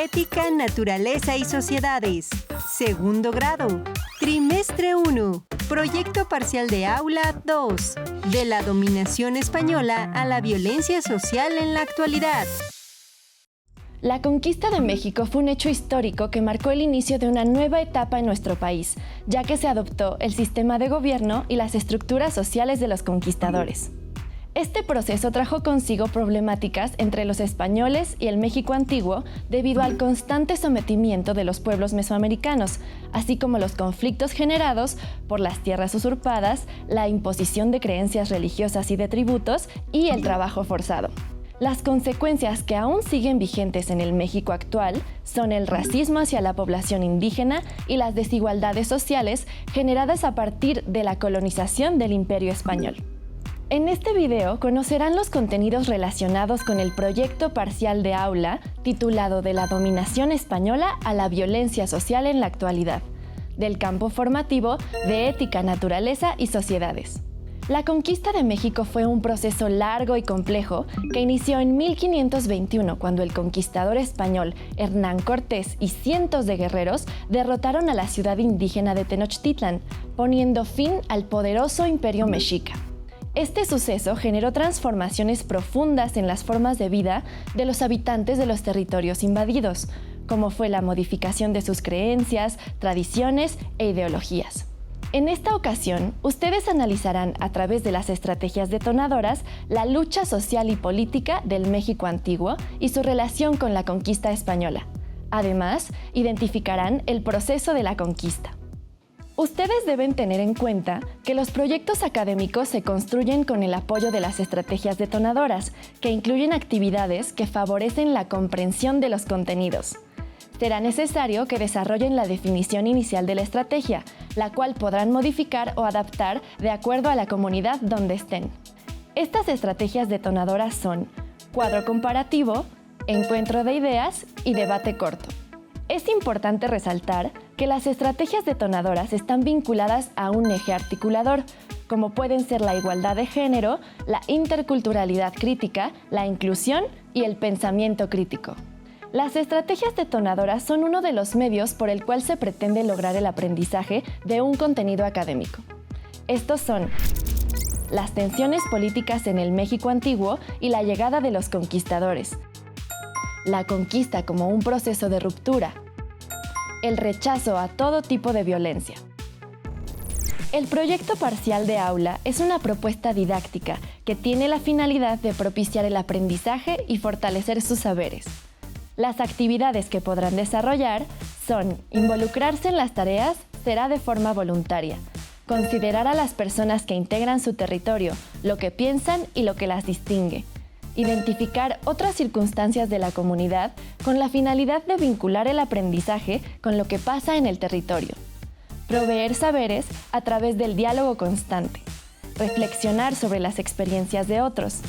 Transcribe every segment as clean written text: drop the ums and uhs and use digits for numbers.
Ética, Naturaleza y Sociedades. Segundo grado. Trimestre 1. Proyecto parcial de aula 2. De la dominación española a la violencia social en la actualidad. La conquista de México fue un hecho histórico que marcó el inicio de una nueva etapa en nuestro país, ya que se adoptó el sistema de gobierno y las estructuras sociales de los conquistadores. Este proceso trajo consigo problemáticas entre los españoles y el México antiguo debido al constante sometimiento de los pueblos mesoamericanos, así como los conflictos generados por las tierras usurpadas, la imposición de creencias religiosas y de tributos y el trabajo forzado. Las consecuencias que aún siguen vigentes en el México actual son el racismo hacia la población indígena y las desigualdades sociales generadas a partir de la colonización del Imperio Español. En este video conocerán los contenidos relacionados con el proyecto parcial de aula titulado De la dominación española a la violencia social en la actualidad, del campo formativo de Ética, Naturaleza y Sociedades. La conquista de México fue un proceso largo y complejo que inició en 1521 cuando el conquistador español Hernán Cortés y cientos de guerreros derrotaron a la ciudad indígena de Tenochtitlan, poniendo fin al poderoso imperio mexica. Este suceso generó transformaciones profundas en las formas de vida de los habitantes de los territorios invadidos, como fue la modificación de sus creencias, tradiciones e ideologías. En esta ocasión, ustedes analizarán a través de las estrategias detonadoras la lucha social y política del México antiguo y su relación con la conquista española. Además, identificarán el proceso de la conquista. Ustedes deben tener en cuenta que los proyectos académicos se construyen con el apoyo de las estrategias detonadoras, que incluyen actividades que favorecen la comprensión de los contenidos. Será necesario que desarrollen la definición inicial de la estrategia, la cual podrán modificar o adaptar de acuerdo a la comunidad donde estén. Estas estrategias detonadoras son cuadro comparativo, encuentro de ideas y debate corto. Es importante resaltar que las estrategias detonadoras están vinculadas a un eje articulador, como pueden ser la igualdad de género, la interculturalidad crítica, la inclusión y el pensamiento crítico. Las estrategias detonadoras son uno de los medios por el cual se pretende lograr el aprendizaje de un contenido académico. Estos son las tensiones políticas en el México antiguo y la llegada de los conquistadores, la conquista como un proceso de ruptura, el rechazo a todo tipo de violencia. El proyecto parcial de aula es una propuesta didáctica que tiene la finalidad de propiciar el aprendizaje y fortalecer sus saberes. Las actividades que podrán desarrollar son involucrarse en las tareas será de forma voluntaria, considerar a las personas que integran su territorio, lo que piensan y lo que las distingue, identificar otras circunstancias de la comunidad con la finalidad de vincular el aprendizaje con lo que pasa en el territorio, proveer saberes a través del diálogo constante, reflexionar sobre las experiencias de otros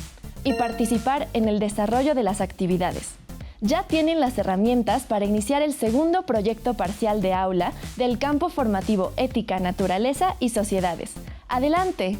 y participar en el desarrollo de las actividades. Ya tienen las herramientas para iniciar el segundo proyecto parcial de aula del campo formativo Ética, Naturaleza y Sociedades. ¡Adelante!